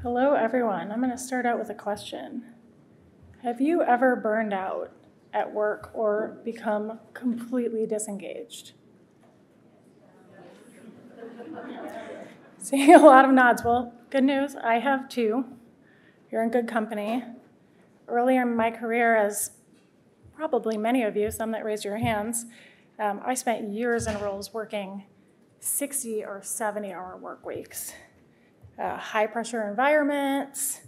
Hello, everyone. I'm going to start out with a question. Have you ever burned out at work or become completely disengaged? Seeing a lot of nods. Well, good news, I have too. You're in good company. Earlier in my career, as probably many of you, some that raised your hands, I spent years in roles working 60 or 70-hour work weeks. High-pressure environments,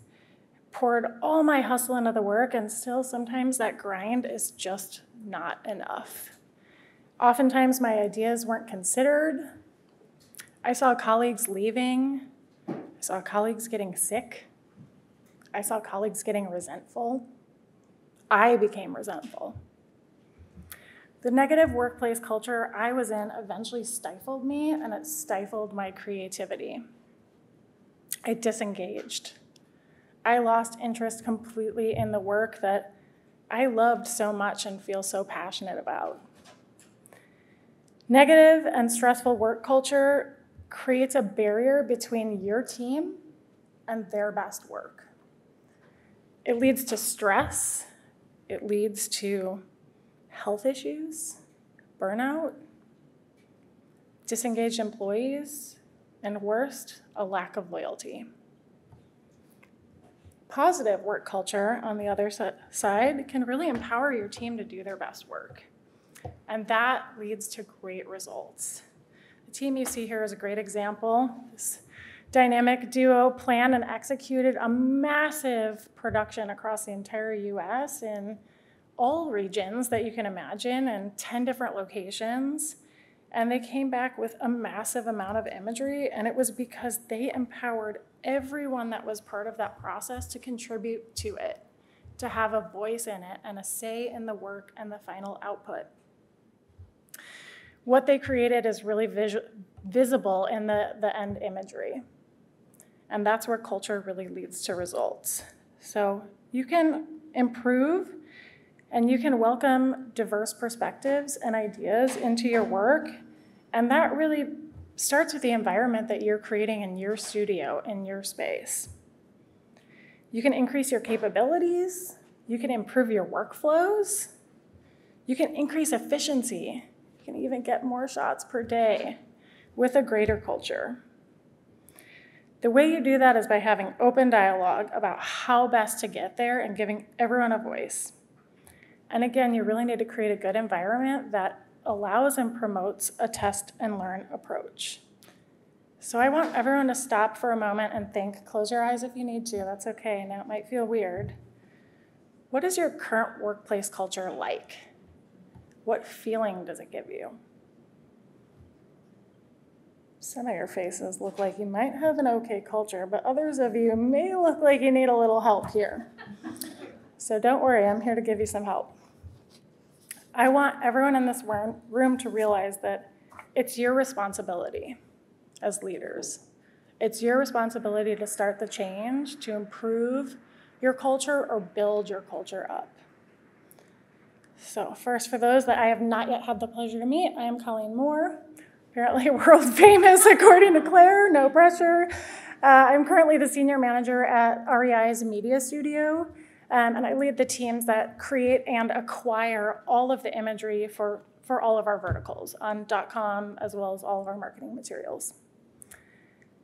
poured all my hustle into the work, and still sometimes that grind is just not enough. Oftentimes my ideas weren't considered. I saw colleagues leaving. I saw colleagues getting sick. I saw colleagues getting resentful. I became resentful. The negative workplace culture I was in eventually stifled me, and it stifled my creativity. I disengaged. I lost interest completely in the work that I loved so much and feel so passionate about. Negative and stressful work culture creates a barrier between your team and their best work. It leads to stress. It leads to health issues, burnout, disengaged employees, and worst, a lack of loyalty. Positive work culture, on the other side, can really empower your team to do their best work. And that leads to great results. The team you see here is a great example. This dynamic duo planned and executed a massive production across the entire US in all regions that you can imagine in 10 different locations. And they came back with a massive amount of imagery, and it was because they empowered everyone that was part of that process to contribute to it, to have a voice in it and a say in the work and the final output. What they created is really visible in the end imagery. And that's where culture really leads to results. So you can improve and you can welcome diverse perspectives and ideas into your work. And that really starts with the environment that you're creating in your studio, in your space. You can increase your capabilities. You can improve your workflows. You can increase efficiency. You can even get more shots per day with a greater culture. The way you do that is by having open dialogue about how best to get there and giving everyone a voice. And again, you really need to create a good environment that allows and promotes a test and learn approach. So I want everyone to stop for a moment and think. Close your eyes if you need to, that's okay. Now it might feel weird. What is your current workplace culture like? What feeling does it give you? Some of your faces look like you might have an okay culture, but others of you may look like you need a little help here. So don't worry, I'm here to give you some help. I want everyone in this room to realize that it's your responsibility as leaders. It's your responsibility to start the change, to improve your culture or build your culture up. So first, for those that I have not yet had the pleasure to meet, I am Colleen Moore, apparently world famous according to Claire, no pressure. I'm currently the senior manager at REI's media studio. And I lead the teams that create and acquire all of the imagery for all of our verticals on .com, as well as all of our marketing materials.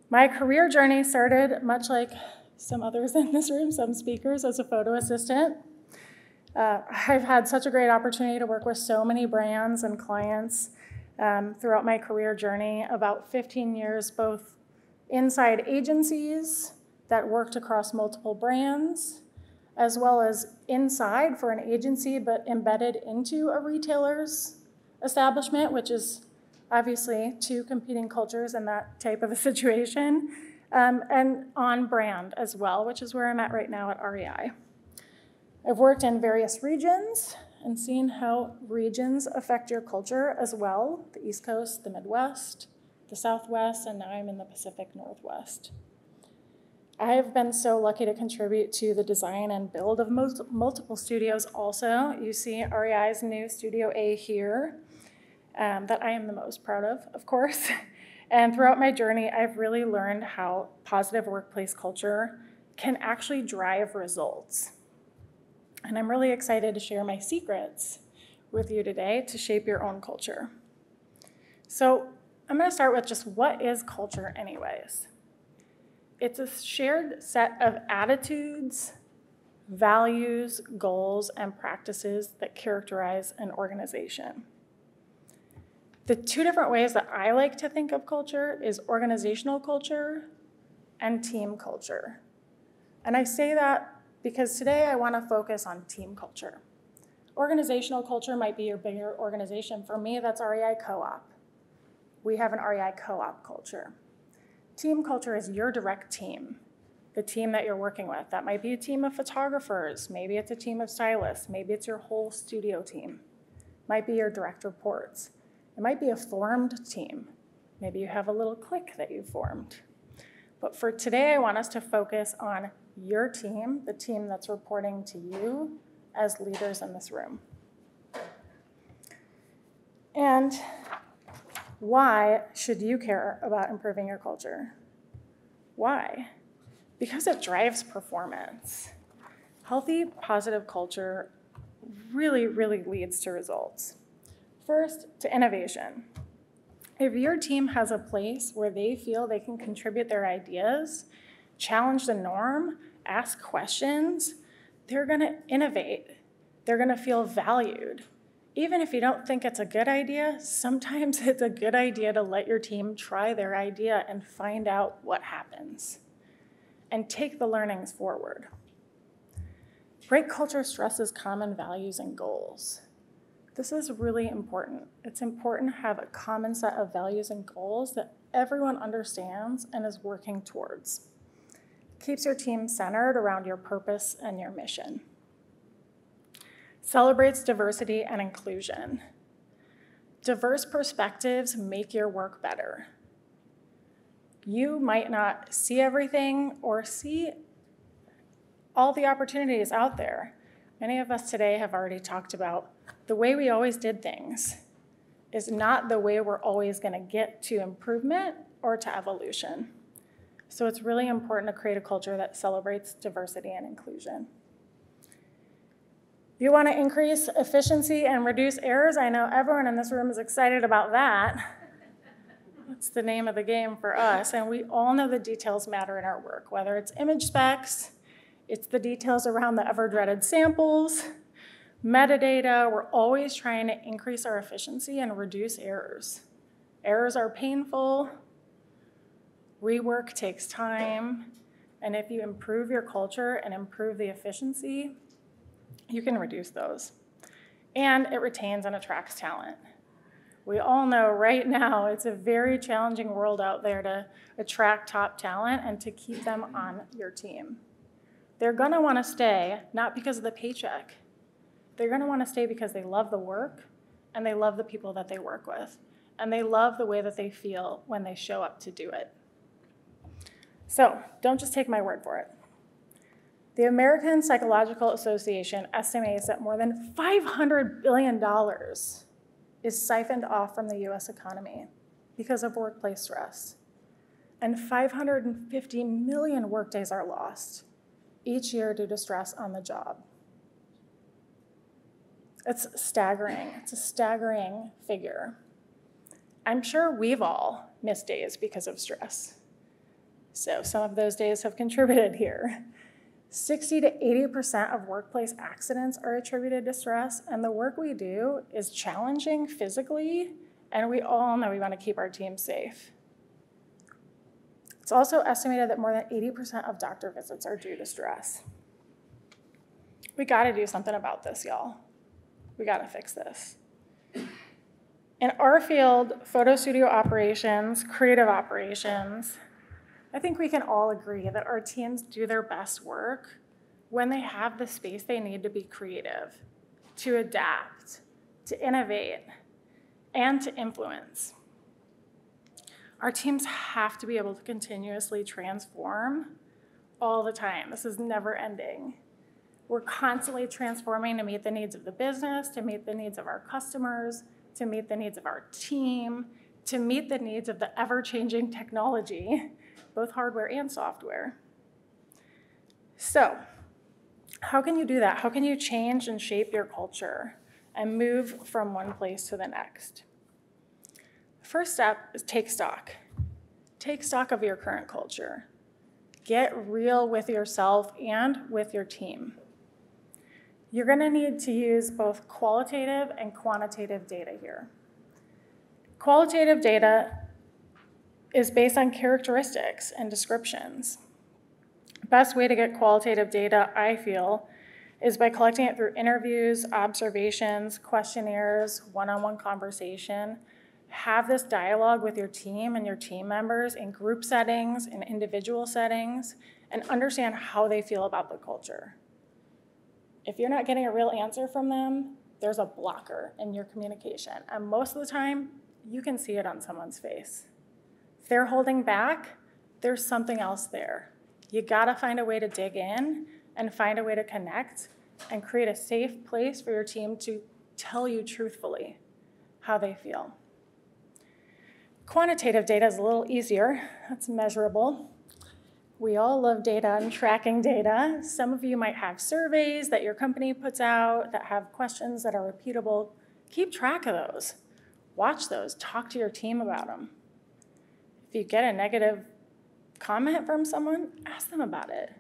My career journey started, much like some others in this room, some speakers, as a photo assistant. I've had such a great opportunity to work with so many brands and clients throughout my career journey, about 15 years, both inside agencies that worked across multiple brands, as well as inside for an agency, but embedded into a retailer's establishment, which is obviously two competing cultures in that type of a situation, and on brand as well, which is where I'm at right now at REI. I've worked in various regions and seen how regions affect your culture as well, the East Coast, the Midwest, the Southwest, and now I'm in the Pacific Northwest. I have been so lucky to contribute to the design and build of multiple studios also. You see REI's new Studio A here that I am the most proud of course. And throughout my journey, I've really learned how positive workplace culture can actually drive results. And I'm really excited to share my secrets with you today to shape your own culture. So I'm going to start with just what is culture anyways? It's a shared set of attitudes, values, goals, and practices that characterize an organization. The two different ways that I like to think of culture is organizational culture and team culture. And I say that because today I want to focus on team culture. Organizational culture might be your bigger organization. For me, that's REI Co-op. We have an REI Co-op culture. Team culture is your direct team, the team that you're working with. That might be a team of photographers, maybe it's a team of stylists, maybe it's your whole studio team. It might be your direct reports. It might be a formed team. Maybe you have a little clique that you formed. But for today, I want us to focus on your team, the team that's reporting to you as leaders in this room. And why should you care about improving your culture? Why? Because it drives performance. Healthy, positive culture really, really leads to results. First, to innovation. If your team has a place where they feel they can contribute their ideas, challenge the norm, ask questions, they're going to innovate. They're going to feel valued. Even if you don't think it's a good idea, sometimes it's a good idea to let your team try their idea and find out what happens and take the learnings forward. Great culture stresses common values and goals. This is really important. It's important to have a common set of values and goals that everyone understands and is working towards. It keeps your team centered around your purpose and your mission. Celebrates diversity and inclusion. Diverse perspectives make your work better. You might not see everything or see all the opportunities out there. Many of us today have already talked about the way we always did things is not the way we're always going to get to improvement or to evolution. So it's really important to create a culture that celebrates diversity and inclusion. If you want to increase efficiency and reduce errors, I know everyone in this room is excited about that. That's the name of the game for us, and we all know the details matter in our work, whether it's image specs, it's the details around the ever-dreaded samples, metadata. We're always trying to increase our efficiency and reduce errors. Errors are painful, rework takes time, and if you improve your culture and improve the efficiency, you can reduce those. And it retains and attracts talent. We all know right now it's a very challenging world out there to attract top talent and to keep them on your team. They're gonna wanna stay, not because of the paycheck. They're gonna wanna stay because they love the work and they love the people that they work with. And they love the way that they feel when they show up to do it. So don't just take my word for it. The American Psychological Association estimates that more than $500 billion is siphoned off from the US economy because of workplace stress. And 550 million workdays are lost each year due to stress on the job. It's staggering. It's a staggering figure. I'm sure we've all missed days because of stress. So some of those days have contributed here. 60 to 80% of workplace accidents are attributed to stress, and the work we do is challenging physically, and we all know we want to keep our team safe. It's also estimated that more than 80% of doctor visits are due to stress. We got to do something about this, y'all. We got to fix this. In our field, photo studio operations, creative operations, I think we can all agree that our teams do their best work when they have the space they need to be creative, to adapt, to innovate, and to influence. Our teams have to be able to continuously transform all the time. This is never ending. We're constantly transforming to meet the needs of the business, to meet the needs of our customers, to meet the needs of our team, to meet the needs of the ever-changing technology, both hardware and software. So, how can you do that? How can you change and shape your culture and move from one place to the next? First step is take stock. Take stock of your current culture. Get real with yourself and with your team. You're going to need to use both qualitative and quantitative data here. Qualitative data is based on characteristics and descriptions. The best way to get qualitative data, I feel, is by collecting it through interviews, observations, questionnaires, one-on-one conversation. Have this dialogue with your team and your team members in group settings, in individual settings, and understand how they feel about the culture. If you're not getting a real answer from them, there's a blocker in your communication. And most of the time, you can see it on someone's face. If they're holding back, there's something else there. You gotta find a way to dig in and find a way to connect and create a safe place for your team to tell you truthfully how they feel. Quantitative data is a little easier. That's measurable. We all love data and tracking data. Some of you might have surveys that your company puts out that have questions that are repeatable. Keep track of those. Watch those. Talk to your team about them. If you get a negative comment from someone, ask them about it,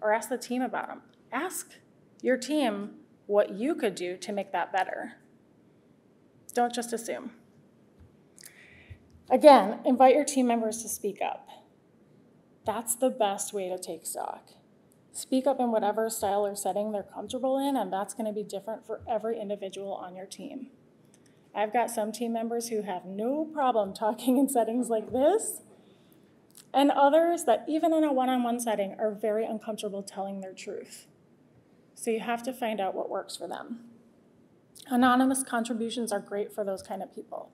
or ask the team about them. Ask your team what you could do to make that better. Don't just assume. Again, invite your team members to speak up. That's the best way to take stock. Speak up in whatever style or setting they're comfortable in, and that's going to be different for every individual on your team. I've got some team members who have no problem talking in settings like this, and others that even in a one-on-one setting are very uncomfortable telling their truth. So you have to find out what works for them. Anonymous contributions are great for those kind of people.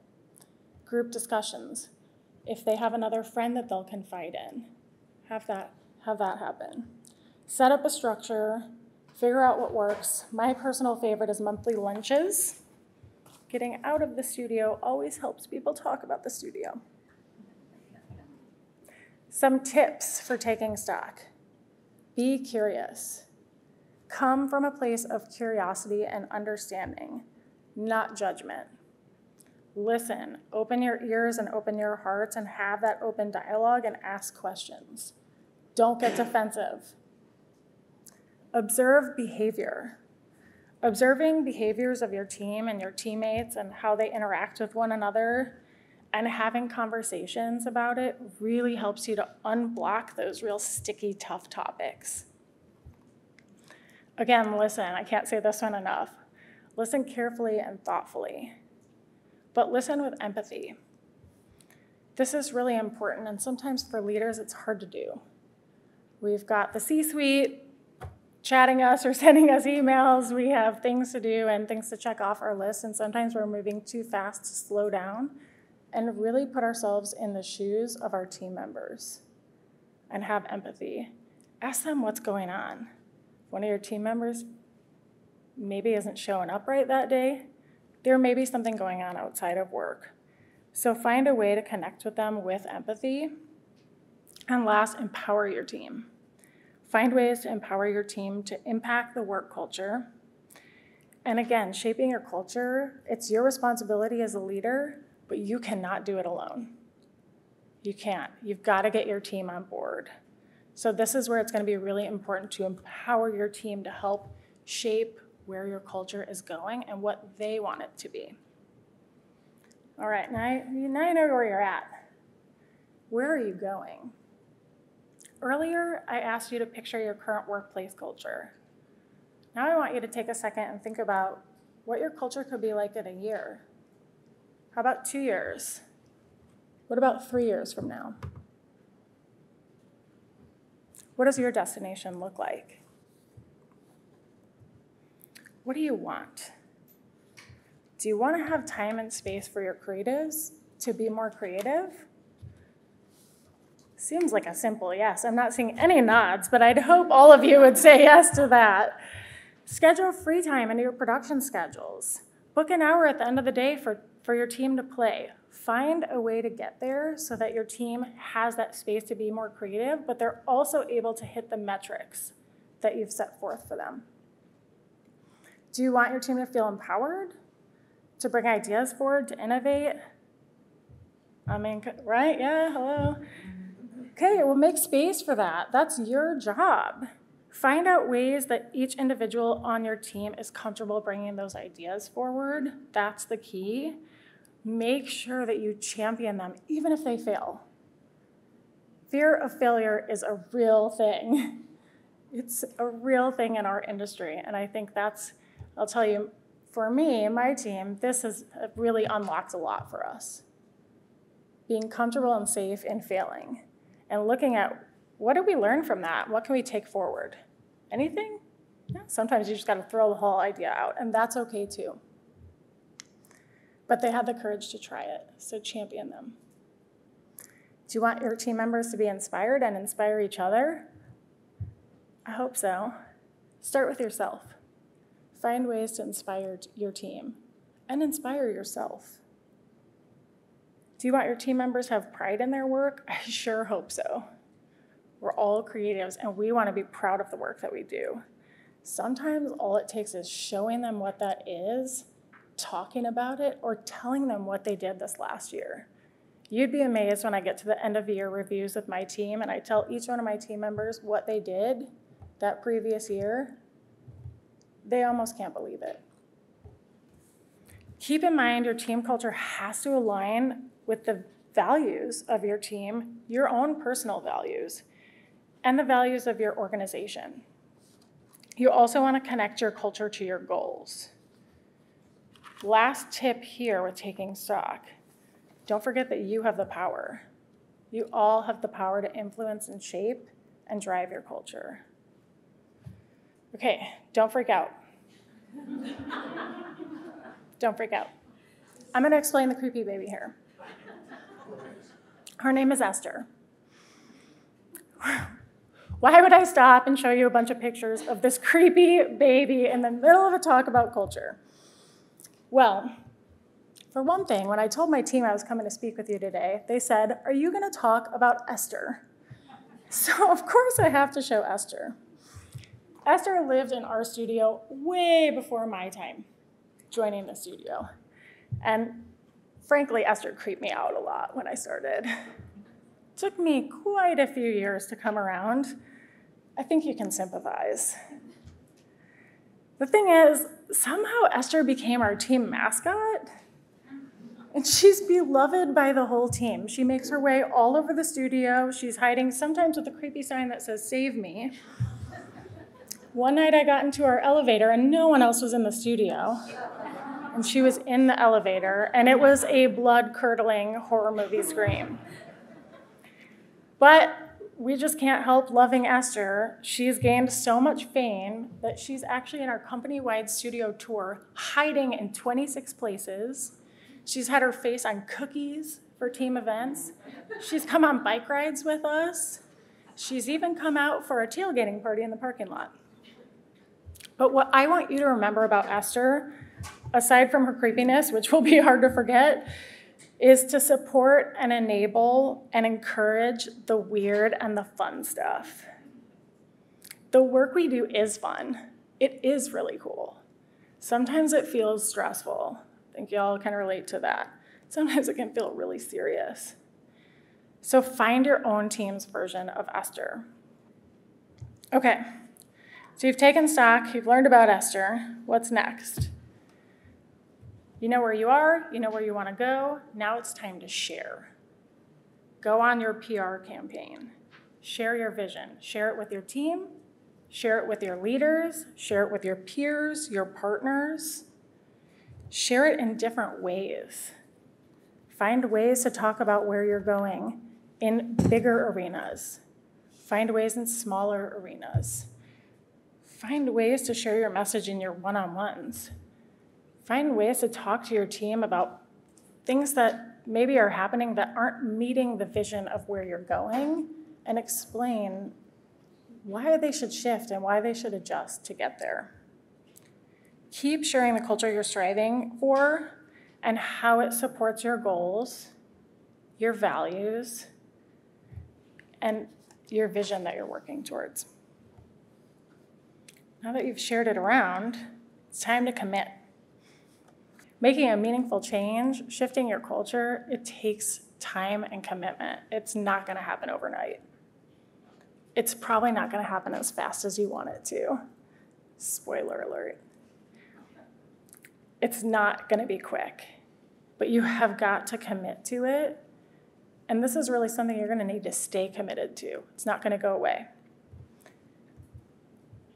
Group discussions. If they have another friend that they'll confide in, have that happen. Set up a structure, figure out what works. My personal favorite is monthly lunches. Getting out of the studio always helps people talk about the studio. Some tips for taking stock. Be curious. Come from a place of curiosity and understanding, not judgment. Listen, open your ears and open your hearts and have that open dialogue and ask questions. Don't get defensive. Observe behavior. Observing behaviors of your team and your teammates and how they interact with one another and having conversations about it really helps you to unblock those real sticky, tough topics. Again, listen, I can't say this one enough. Listen carefully and thoughtfully, but listen with empathy. This is really important, and sometimes for leaders, it's hard to do. We've got the C-suite chatting us or sending us emails. We have things to do and things to check off our list, and sometimes we're moving too fast to slow down and really put ourselves in the shoes of our team members and have empathy. Ask them what's going on. One of your team members maybe isn't showing up right that day. There may be something going on outside of work. So find a way to connect with them with empathy. And last, empower your team. Find ways to empower your team to impact the work culture. And again, shaping your culture, it's your responsibility as a leader, but you cannot do it alone. You can't. You've got to get your team on board. So this is where it's going to be really important to empower your team to help shape where your culture is going and what they want it to be. All right, now you know where you're at. Where are you going? Earlier, I asked you to picture your current workplace culture. Now I want you to take a second and think about what your culture could be like in a year. How about 2 years? What about 3 years from now? What does your destination look like? What do you want? Do you want to have time and space for your creatives to be more creative? Seems like a simple yes. I'm not seeing any nods, but I'd hope all of you would say yes to that. Schedule free time into your production schedules. Book an hour at the end of the day for for your team to play. Find a way to get there so that your team has that space to be more creative, but they're also able to hit the metrics that you've set forth for them. Do you want your team to feel empowered, to bring ideas forward, to innovate? I mean, right? Yeah, hello. Okay, well, make space for that. That's your job. Find out ways that each individual on your team is comfortable bringing those ideas forward. That's the key. Make sure that you champion them, even if they fail. Fear of failure is a real thing. It's a real thing in our industry, and I think that's, I'll tell you, for me and my team, this has really unlocked a lot for us. Being comfortable and safe in failing, and looking at what did we learn from that? What can we take forward? Anything? Yeah, sometimes you just got to throw the whole idea out, and that's okay too. But they had the courage to try it, so champion them. Do you want your team members to be inspired and inspire each other? I hope so. Start with yourself. Find ways to inspire your team and inspire yourself. Do you want your team members to have pride in their work? I sure hope so. We're all creatives, and we want to be proud of the work that we do. Sometimes all it takes is showing them what that is, talking about it, or telling them what they did this last year. You'd be amazed when I get to the end of year reviews with my team, and I tell each one of my team members what they did that previous year. They almost can't believe it. Keep in mind your team culture has to align with the values of your team, your own personal values, and the values of your organization. You also want to connect your culture to your goals. Last tip here with taking stock, don't forget that you have the power. You all have the power to influence and shape and drive your culture. Okay, don't freak out. Don't freak out. I'm going to explain the creepy baby here. Her name is Esther. Why would I stop and show you a bunch of pictures of this creepy baby in the middle of a talk about culture? Well, for one thing, when I told my team I was coming to speak with you today, they said, "Are you going to talk about Esther?" So of course I have to show Esther. Esther lived in our studio way before my time joining the studio. And frankly, Esther creeped me out a lot when I started. It took me quite a few years to come around. I think you can sympathize. The thing is, somehow Esther became our team mascot, and she's beloved by the whole team. She makes her way all over the studio. She's hiding sometimes with a creepy sign that says, "Save me." One night I got into our elevator and no one else was in the studio. And she was in the elevator, and it was a blood-curdling horror movie scream. But we just can't help loving Esther. She's gained so much fame that she's actually in our company-wide studio tour, hiding in 26 places. She's had her face on cookies for team events. She's come on bike rides with us. She's even come out for a tailgating party in the parking lot. But what I want you to remember about Esther, aside from her creepiness, which will be hard to forget, is to support and enable and encourage the weird and the fun stuff. The work we do is fun. It is really cool. Sometimes it feels stressful. I think y'all can relate to that. Sometimes it can feel really serious. So find your own team's version of Esther. Okay, so you've taken stock, you've learned about Esther. What's next? You know where you are, you know where you want to go. Now it's time to share. Go on your PR campaign. Share your vision. Share it with your team. Share it with your leaders. Share it with your peers, your partners. Share it in different ways. Find ways to talk about where you're going in bigger arenas. Find ways in smaller arenas. Find ways to share your message in your one-on-ones. Find ways to talk to your team about things that maybe are happening that aren't meeting the vision of where you're going, and explain why they should shift and why they should adjust to get there. Keep sharing the culture you're striving for and how it supports your goals, your values, and your vision that you're working towards. Now that you've shared it around, it's time to commit. Making a meaningful change, shifting your culture, it takes time and commitment. It's not going to happen overnight. It's probably not going to happen as fast as you want it to. Spoiler alert. It's not going to be quick, but you have got to commit to it. And this is really something you're going to need to stay committed to. It's not going to go away.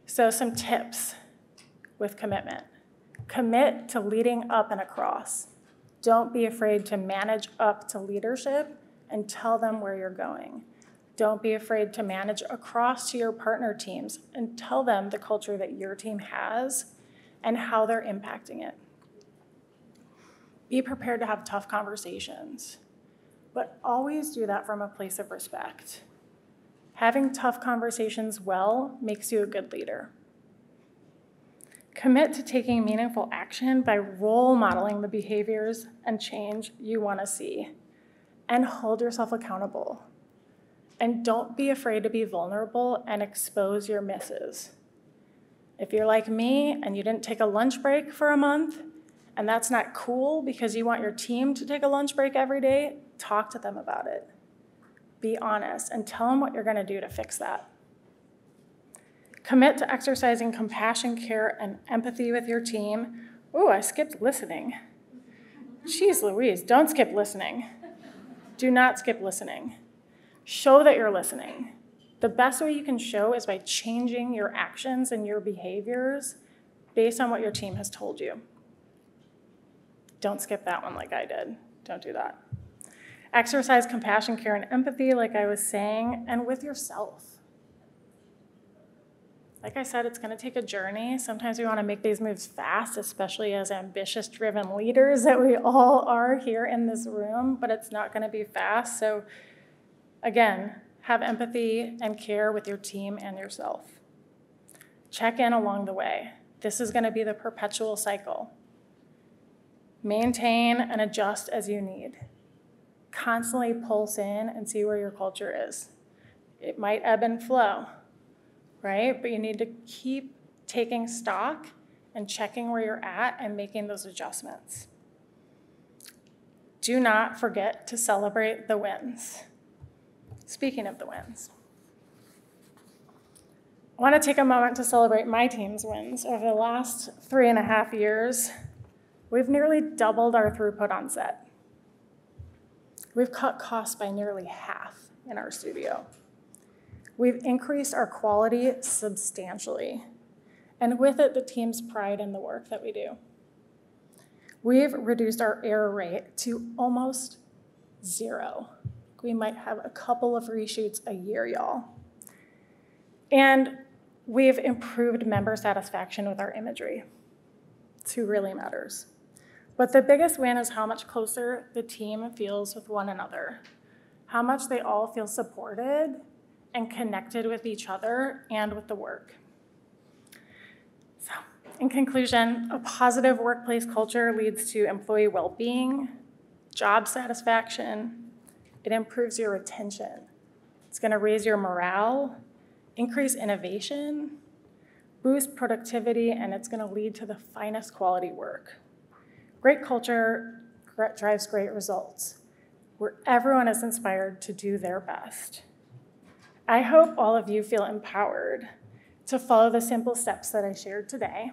So some tips with commitment. Commit to leading up and across. Don't be afraid to manage up to leadership and tell them where you're going. Don't be afraid to manage across to your partner teams and tell them the culture that your team has and how they're impacting it. Be prepared to have tough conversations, but always do that from a place of respect. Having tough conversations well makes you a good leader. Commit to taking meaningful action by role modeling the behaviors and change you want to see, and hold yourself accountable. And don't be afraid to be vulnerable and expose your misses. If you're like me and you didn't take a lunch break for a month, and that's not cool because you want your team to take a lunch break every day, talk to them about it. Be honest and tell them what you're going to do to fix that. Commit to exercising compassion, care, and empathy with your team. Ooh, I skipped listening. Jeez Louise, don't skip listening. Do not skip listening. Show that you're listening. The best way you can show is by changing your actions and your behaviors based on what your team has told you. Don't skip that one like I did. Don't do that. Exercise compassion, care, and empathy, like I was saying, and with yourself. Like I said, it's going to take a journey. Sometimes we want to make these moves fast, especially as ambitious, driven leaders that we all are here in this room, but it's not going to be fast. So again, have empathy and care with your team and yourself. Check in along the way. This is going to be the perpetual cycle. Maintain and adjust as you need. Constantly pulse in and see where your culture is. It might ebb and flow, right? But you need to keep taking stock and checking where you're at and making those adjustments. Do not forget to celebrate the wins. Speaking of the wins, I want to take a moment to celebrate my team's wins. Over the last 3.5 years, we've nearly doubled our throughput on set. We've cut costs by nearly half in our studio. We've increased our quality substantially, and with it, the team's pride in the work that we do. We've reduced our error rate to almost 0. We might have a couple of reshoots a year, y'all. And we've improved member satisfaction with our imagery. It's who really matters. But the biggest win is how much closer the team feels with one another, how much they all feel supported and connected with each other and with the work. So, in conclusion, a positive workplace culture leads to employee well-being, job satisfaction. It improves your retention. It's going to raise your morale, increase innovation, boost productivity, and it's going to lead to the finest quality work. Great culture drives great results, where everyone is inspired to do their best. I hope all of you feel empowered to follow the simple steps that I shared today,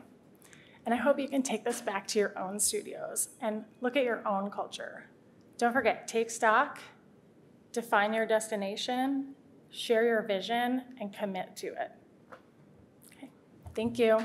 and I hope you can take this back to your own studios and look at your own culture. Don't forget, take stock, define your destination, share your vision, and commit to it. Okay, thank you.